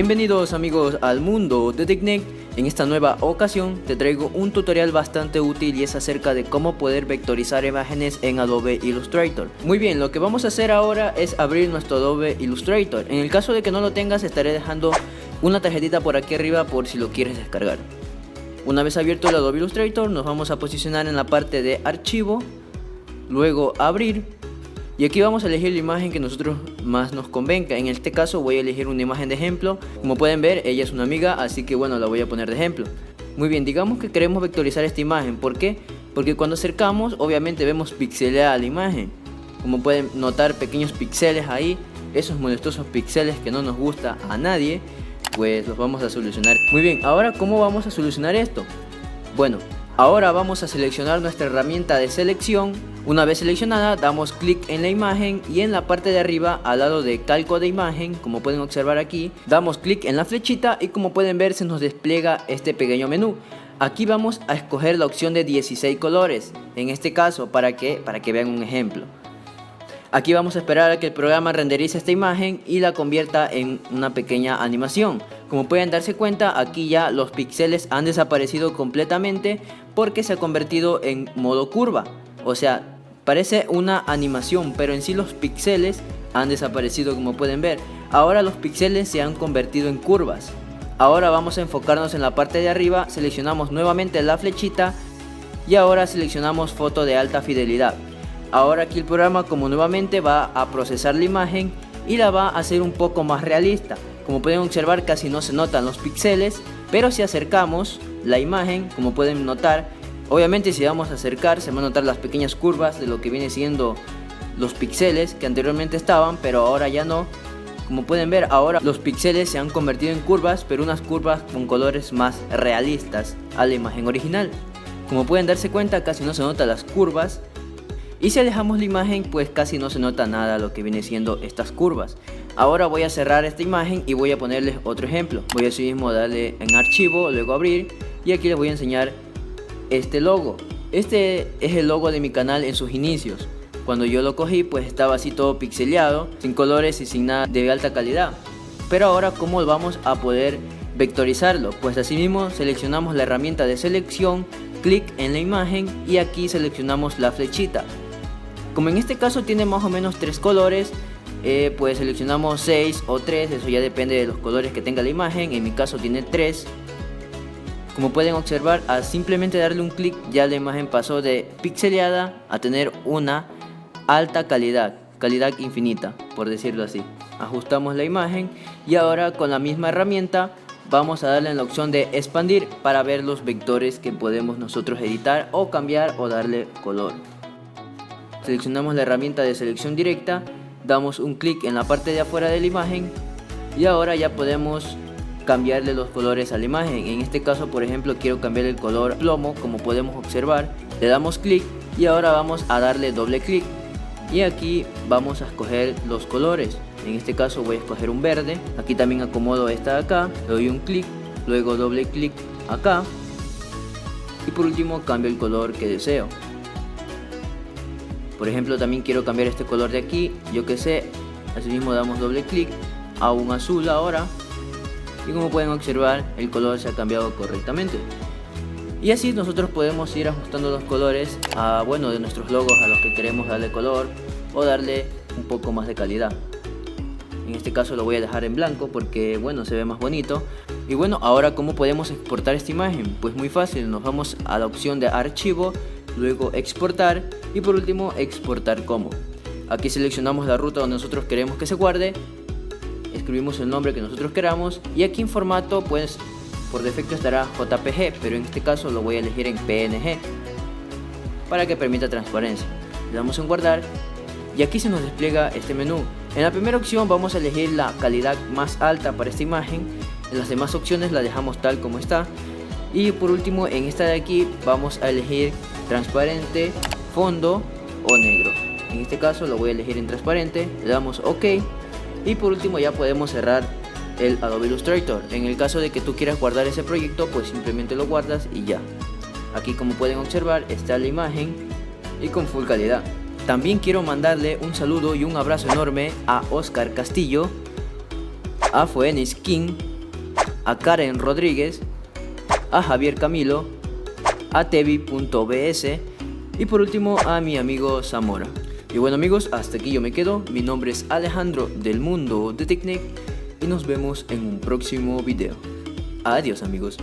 Bienvenidos amigos al mundo de TechNet. En esta nueva ocasión te traigo un tutorial bastante útil y es acerca de cómo poder vectorizar imágenes en Adobe Illustrator. Muy bien, lo que vamos a hacer ahora es abrir nuestro Adobe Illustrator. En el caso de que no lo tengas, estaré dejando una tarjetita por aquí arriba por si lo quieres descargar. Una vez abierto el Adobe Illustrator, nos vamos a posicionar en la parte de archivo, luego abrir. Y aquí vamos a elegir la imagen que nosotros más nos convenga. En este caso voy a elegir una imagen de ejemplo. Como pueden ver, ella es una amiga, así que bueno, la voy a poner de ejemplo. Muy bien, digamos que queremos vectorizar esta imagen. ¿Por qué? Porque cuando acercamos, obviamente vemos pixelada la imagen. Como pueden notar, pequeños píxeles ahí, esos molestosos píxeles que no nos gusta a nadie, pues los vamos a solucionar. Muy bien, ahora ¿cómo vamos a solucionar esto? Bueno, ahora vamos a seleccionar nuestra herramienta de selección. Una vez seleccionada, damos clic en la imagen y en la parte de arriba, al lado de calco de imagen, como pueden observar aquí, damos clic en la flechita y como pueden ver se nos despliega este pequeño menú. Aquí vamos a escoger la opción de 16 colores, en este caso para que vean un ejemplo. Aquí vamos a esperar a que el programa renderice esta imagen y la convierta en una pequeña animación. Como pueden darse cuenta, aquí ya los píxeles han desaparecido completamente porque se ha convertido en modo curva. O sea, parece una animación, pero en sí los píxeles han desaparecido, como pueden ver. Ahora los píxeles se han convertido en curvas. Ahora vamos a enfocarnos en la parte de arriba, seleccionamos nuevamente la flechita y ahora seleccionamos foto de alta fidelidad. Ahora aquí el programa, como nuevamente, va a procesar la imagen y la va a hacer un poco más realista. Como pueden observar, casi no se notan los píxeles, pero si acercamos la imagen, como pueden notar, obviamente si vamos a acercar se van a notar las pequeñas curvas de lo que viene siendo los píxeles que anteriormente estaban, pero ahora ya no. Como pueden ver, ahora los píxeles se han convertido en curvas, pero unas curvas con colores más realistas a la imagen original. Como pueden darse cuenta, casi no se notan las curvas. Y si alejamos la imagen, pues casi no se nota nada lo que viene siendo estas curvas. Ahora voy a cerrar esta imagen y voy a ponerles otro ejemplo. Voy así mismo darle en archivo, luego abrir, y aquí les voy a enseñar este logo. Este es el logo de mi canal en sus inicios. Cuando yo lo cogí, pues estaba así todo pixeleado, sin colores y sin nada de alta calidad. Pero ahora, ¿cómo vamos a poder vectorizarlo? Pues así mismo seleccionamos la herramienta de selección, clic en la imagen y aquí seleccionamos la flechita. Como en este caso tiene más o menos 3 colores, pues seleccionamos 6 o 3, eso ya depende de los colores que tenga la imagen. En mi caso tiene 3. Como pueden observar, al simplemente darle un clic ya la imagen pasó de pixeleada a tener una alta calidad, calidad infinita, por decirlo así. Ajustamos la imagen y ahora con la misma herramienta vamos a darle en la opción de expandir para ver los vectores que podemos nosotros editar o cambiar o darle color. Seleccionamos la herramienta de selección directa, damos un clic en la parte de afuera de la imagen y ahora ya podemos cambiarle los colores a la imagen. En este caso, por ejemplo, quiero cambiar el color plomo. Como podemos observar, le damos clic y ahora vamos a darle doble clic y aquí vamos a escoger los colores. En este caso voy a escoger un verde. Aquí también acomodo esta de acá, le doy un clic, luego doble clic acá y por último cambio el color que deseo. Por ejemplo, también quiero cambiar este color de aquí, yo que sé. Así mismo damos doble clic a un azul ahora. Y como pueden observar, el color se ha cambiado correctamente. Y así nosotros podemos ir ajustando los colores de nuestros logos a los que queremos darle color o darle un poco más de calidad. En este caso lo voy a dejar en blanco porque se ve más bonito. Y ahora ¿cómo podemos exportar esta imagen? Pues muy fácil, nos vamos a la opción de archivo, luego exportar y por último exportar como. Aquí seleccionamos la ruta donde nosotros queremos que se guarde. Escribimos el nombre que nosotros queramos y aquí en formato pues por defecto estará JPG, pero en este caso lo voy a elegir en PNG para que permita transparencia. Le damos en guardar y aquí se nos despliega este menú. En la primera opción vamos a elegir la calidad más alta para esta imagen, en las demás opciones la dejamos tal como está y por último en esta de aquí vamos a elegir transparente, fondo o negro. En este caso lo voy a elegir en transparente, le damos OK. Y por último ya podemos cerrar el Adobe Illustrator. En el caso de que tú quieras guardar ese proyecto, pues simplemente lo guardas y ya. Aquí como pueden observar está la imagen y con full calidad. También quiero mandarle un saludo y un abrazo enorme a Oscar Castillo, a Fuenis King, a Karen Rodríguez, a Javier Camilo, a Tevi.bs y por último a mi amigo Zamora. Y bueno amigos, hasta aquí yo me quedo. Mi nombre es Alejandro del mundo de TechNick y nos vemos en un próximo video. Adiós amigos.